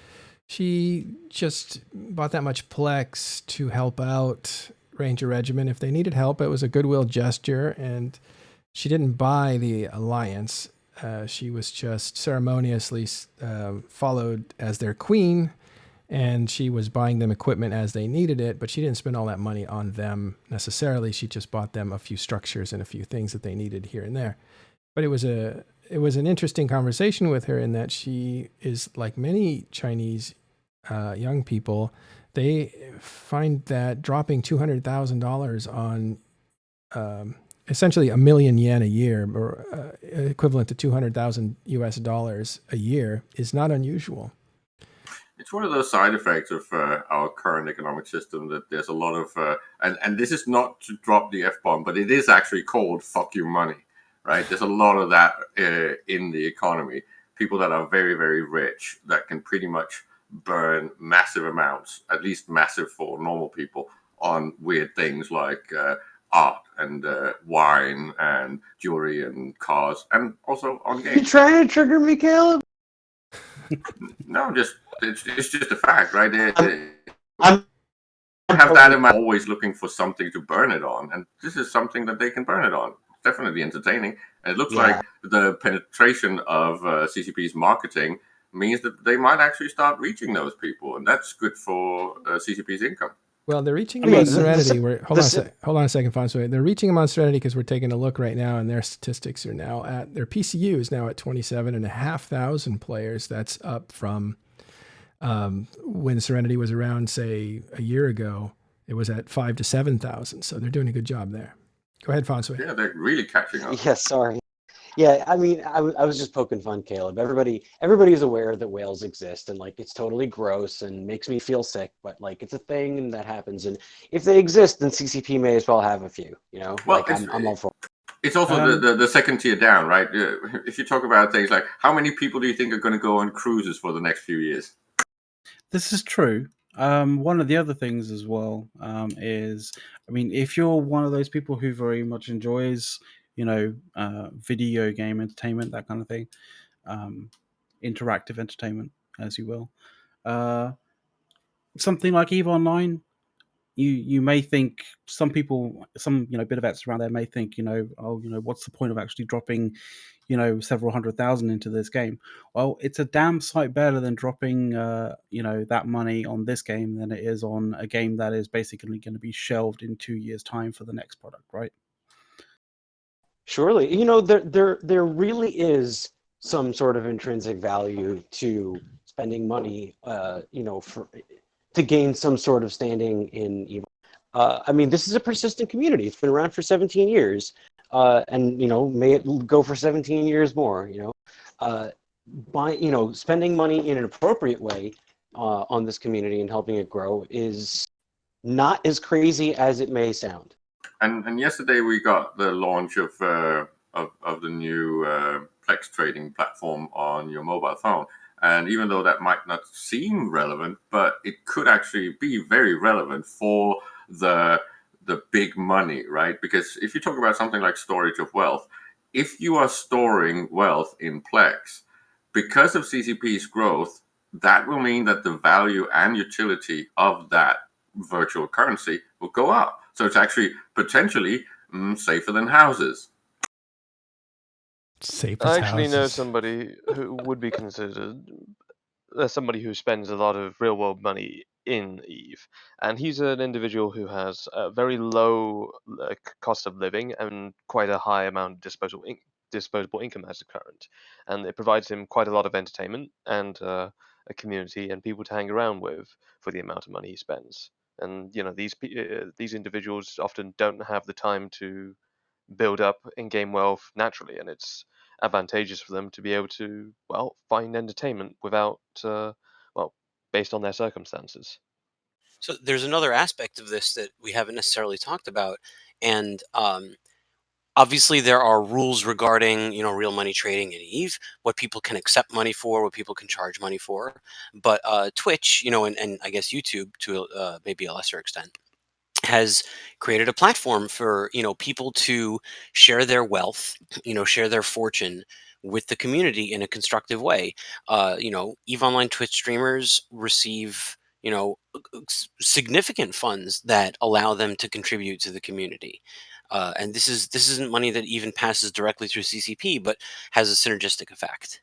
[SPEAKER 1] she just bought that much Plex to help out Ranger Regiment. If they needed help, it was a goodwill gesture, and she didn't buy the alliance. She was just ceremoniously followed as their queen, and she was buying them equipment as they needed it, but she didn't spend all that money on them necessarily. She just bought them a few structures and a few things that they needed here and there. But it was an interesting conversation with her in that she is like many Chinese young people. They find that dropping $200,000 on essentially $1 million yen a year, or equivalent to 200,000 US dollars a year, is not unusual.
[SPEAKER 2] It's one of those side effects of our current economic system that there's a lot of, and this is not to drop the F-bomb, but it is actually called fuck you money, right? There's a lot of that in the economy. People that are very, very rich that can pretty much burn massive amounts, at least massive for normal people, on weird things like art and wine and jewelry and cars, and also on games.
[SPEAKER 6] You trying to trigger me, Caleb?
[SPEAKER 2] No, it's just a fact, right?
[SPEAKER 6] I'm
[SPEAKER 2] Have that amount, always looking for something to burn it on, and this is something that they can burn it on. It's definitely entertaining, and it looks like the penetration of CCP's marketing means that they might actually start reaching those people, and that's good for CCP's income.
[SPEAKER 1] Well, they're reaching them on Serenity. Hold on a second, Fonsoy. They're reaching them on Serenity because we're taking a look right now, and their statistics are now at, their PCU is now at 27,500 players. That's up from when Serenity was around, say, a year ago. It was at 5,000 to 7,000. So they're doing a good job there. Go ahead, Fonsoy.
[SPEAKER 2] Yeah, they're really catching up.
[SPEAKER 6] Yeah, sorry. Yeah, I mean, I was just poking fun, Caleb. Everybody's aware that whales exist, and like it's totally gross and makes me feel sick, but like it's a thing and that happens. And if they exist, then CCP may as well have a few. You know,
[SPEAKER 2] well,
[SPEAKER 6] like I'm all for.
[SPEAKER 2] It's also the second tier down, right? If you talk about things like how many people do you think are going to go on cruises for the next few years?
[SPEAKER 3] This is true. One of the other things as well is, I mean, if you're one of those people who very much enjoys, video game entertainment, that kind of thing, interactive entertainment, as you will, something like EVE Online, you may think, some people, bit of vets around there may think, what's the point of actually dropping, several 100,000 into this game? Well, it's a damn sight better than dropping, that money on this game than it is on a game that is basically going to be shelved in 2 years' time for the next product, right?
[SPEAKER 6] Surely, there really is some sort of intrinsic value to spending money, to gain some sort of standing in EVE. I mean, this is a persistent community. It's been around for 17 years, and may it go for 17 years more. Spending money in an appropriate way on this community and helping it grow is not as crazy as it may sound.
[SPEAKER 2] And yesterday we got the launch of the new Plex trading platform on your mobile phone. And even though that might not seem relevant, but it could actually be very relevant for the big money, right? Because if you talk about something like storage of wealth, if you are storing wealth in Plex, because of CCP's growth, that will mean that the value and utility of that virtual currency will go up. So it's actually potentially safer than houses.
[SPEAKER 1] Safe as
[SPEAKER 5] I actually know
[SPEAKER 1] houses.
[SPEAKER 5] somebody who would be considered somebody who spends a lot of real world money in EVE, and he's an individual who has a very low cost of living and quite a high amount of disposable income as a current, and it provides him quite a lot of entertainment and a community and people to hang around with for the amount of money he spends. And these individuals often don't have the time to build up in-game wealth naturally, and it's advantageous for them to be able to find entertainment without based on their circumstances.
[SPEAKER 7] So there's another aspect of this that we haven't necessarily talked about, and obviously there are rules regarding real money trading in Eve, what people can accept money for, what people can charge money for. But Twitch, and I guess YouTube to maybe a lesser extent, has created a platform for people to share their wealth, share their fortune with the community in a constructive way. Eve Online Twitch streamers receive significant funds that allow them to contribute to the community. And this isn't money that even passes directly through CCP, but has a synergistic effect.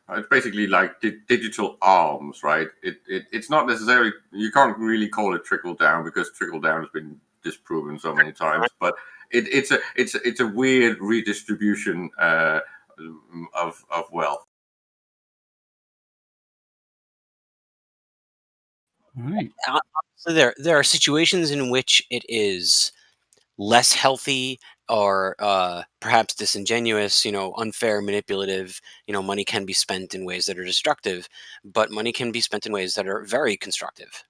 [SPEAKER 2] It's basically like digital arms, right? It's not necessarily, you can't really call it trickle down because trickle down has been disproven so many times, but it's a weird redistribution of wealth.
[SPEAKER 3] All right.
[SPEAKER 7] So there are situations in which it is less healthy or perhaps disingenuous, unfair, manipulative. Money can be spent in ways that are destructive, but money can be spent in ways that are very constructive.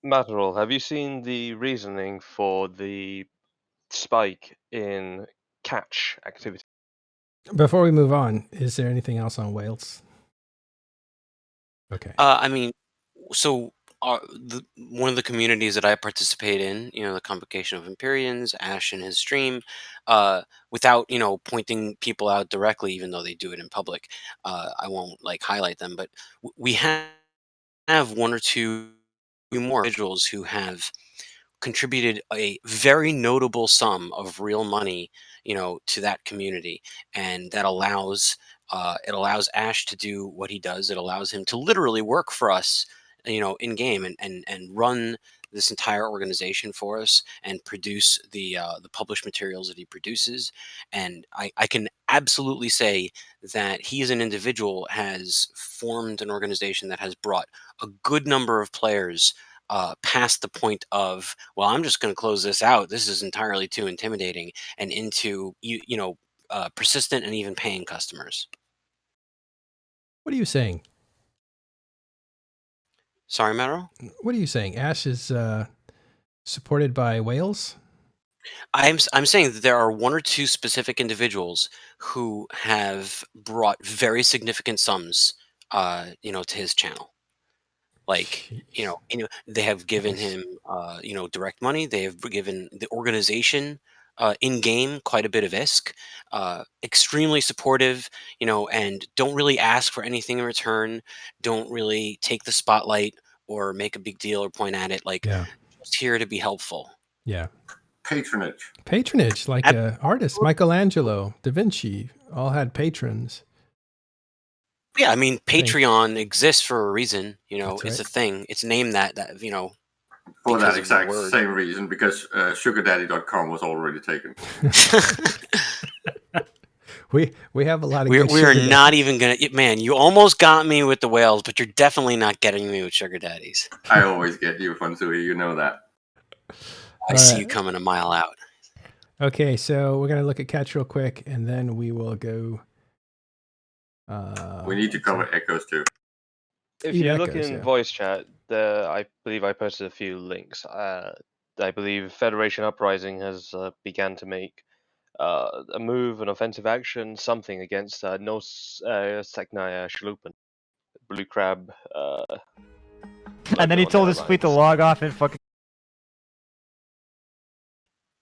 [SPEAKER 5] Matterall, have you seen the reasoning for the spike in catch activity?
[SPEAKER 1] Before we move on, is there anything else on whales? Okay.
[SPEAKER 7] I mean, so one of the communities that I participate in, the Convocation of Empyreans, Ash and his stream, without pointing people out directly, even though they do it in public, I won't highlight them, but we have one or two more individuals who have contributed a very notable sum of real money, to that community, and that allows it allows Ash to do what he does. It allows him to literally work for us, in game, and run this entire organization for us and produce the published materials that he produces. And I can absolutely say that he as an individual has formed an organization that has brought a good number of players past the point of, well, I'm just going to close this out. This is entirely too intimidating, and into persistent and even paying customers.
[SPEAKER 1] What are you saying?
[SPEAKER 7] Sorry, Mero?
[SPEAKER 1] What are you saying? Ash is supported by whales?
[SPEAKER 7] I'm saying that there are one or two specific individuals who have brought very significant sums, to his channel. They have given
[SPEAKER 1] Nice.
[SPEAKER 7] him, direct money. They have given the organization in game quite a bit of ISK. Extremely supportive, and don't really ask for anything in return. Don't really take the spotlight or make a big deal or point at it.
[SPEAKER 1] Yeah.
[SPEAKER 7] Just here to be helpful.
[SPEAKER 1] Yeah.
[SPEAKER 2] Patronage,
[SPEAKER 1] like artists, Michelangelo, Da Vinci, all had patrons.
[SPEAKER 7] Yeah, I mean,
[SPEAKER 1] think.
[SPEAKER 7] Patreon exists for a reason.
[SPEAKER 1] That's
[SPEAKER 7] It's a
[SPEAKER 1] right.
[SPEAKER 7] thing. It's named that.
[SPEAKER 2] for
[SPEAKER 7] because
[SPEAKER 2] that
[SPEAKER 7] of the
[SPEAKER 2] exact
[SPEAKER 7] word.
[SPEAKER 2] same reason, because sugardaddy.com was already taken.
[SPEAKER 1] We have a lot of
[SPEAKER 7] we
[SPEAKER 1] good
[SPEAKER 7] are
[SPEAKER 1] sugar
[SPEAKER 7] not
[SPEAKER 1] daddies.
[SPEAKER 7] even gonna. Man, you almost got me with the whales, but you're definitely not getting me with sugar daddies.
[SPEAKER 2] I always get you, Fonsui, you know that.
[SPEAKER 7] I see you coming a mile out.
[SPEAKER 1] Okay, so we're gonna look at catch real quick, and then we will go.
[SPEAKER 2] We need to cover echoes too.
[SPEAKER 5] If
[SPEAKER 1] Eve
[SPEAKER 5] you look
[SPEAKER 1] Echoes,
[SPEAKER 5] in
[SPEAKER 1] yeah.
[SPEAKER 5] voice chat, I believe I posted a few links. I believe Federation Uprising has began to make a move, an offensive action, something against Seknaya Shlupen, Blue Crab.
[SPEAKER 8] And then he told his fleet to log off and fucking.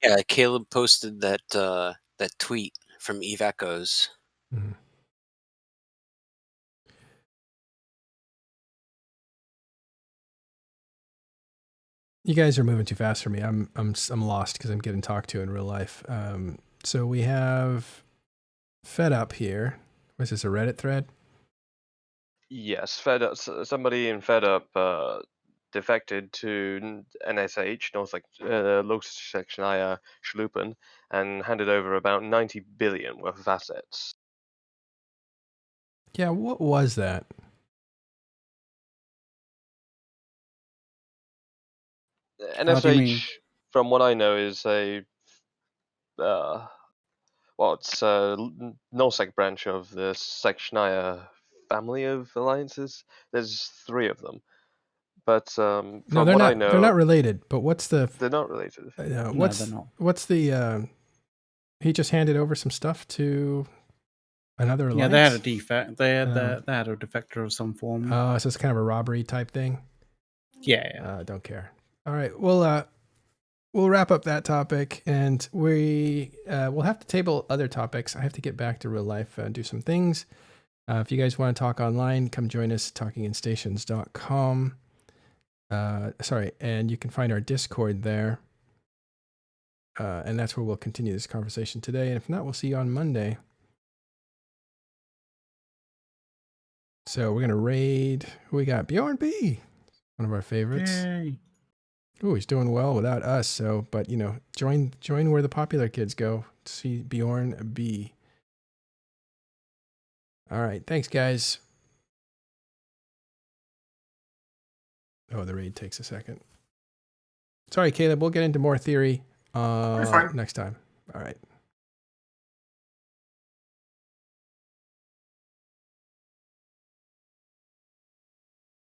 [SPEAKER 7] Yeah, Caleb posted that that tweet from Eve Echoes.
[SPEAKER 1] Mhm. You guys are moving too fast for me. I'm lost because I'm getting talked to in real life. So we have Fed Up here. Was this a Reddit thread?
[SPEAKER 5] Yes, Fed Up. Somebody in Fed Up defected to NSH, North Seknaya Shlupen, and handed over about 90 billion worth of assets.
[SPEAKER 1] Yeah, what was that?
[SPEAKER 3] How do you mean?
[SPEAKER 5] NSH, from what I know, is a it's a nullsec branch of the Seknaya family of alliances. There's 3 of them, but from
[SPEAKER 1] No, they're
[SPEAKER 5] what I
[SPEAKER 1] not.
[SPEAKER 5] know,
[SPEAKER 1] They're not related. But what's the?
[SPEAKER 5] they're not related.
[SPEAKER 3] No,
[SPEAKER 1] What's
[SPEAKER 3] they're not.
[SPEAKER 1] what's the? He just handed over some stuff to another alliance.
[SPEAKER 3] Yeah, they had a defect. They had
[SPEAKER 1] Oh.
[SPEAKER 3] they had a defector of some form.
[SPEAKER 1] Oh, so it's kind of a robbery type thing.
[SPEAKER 3] Yeah.
[SPEAKER 1] Don't care. All right, we'll wrap up that topic, and we'll have to table other topics. I have to get back to real life and do some things. If you guys want to talk online, come join us, talkinginstations.com. Sorry, and you can find our Discord there. And that's where we'll continue this conversation today. And if not, we'll see you on Monday. So we're going to raid. Who we got? Bjorn B. One of our favorites.
[SPEAKER 3] Yay.
[SPEAKER 1] Oh, he's doing well without us. So, but you know, join where the popular kids go. See Bjorn B. All right. Thanks, guys. Oh, the raid takes a second. Sorry, Caleb. We'll get into more theory
[SPEAKER 2] fine.
[SPEAKER 1] next time. All right.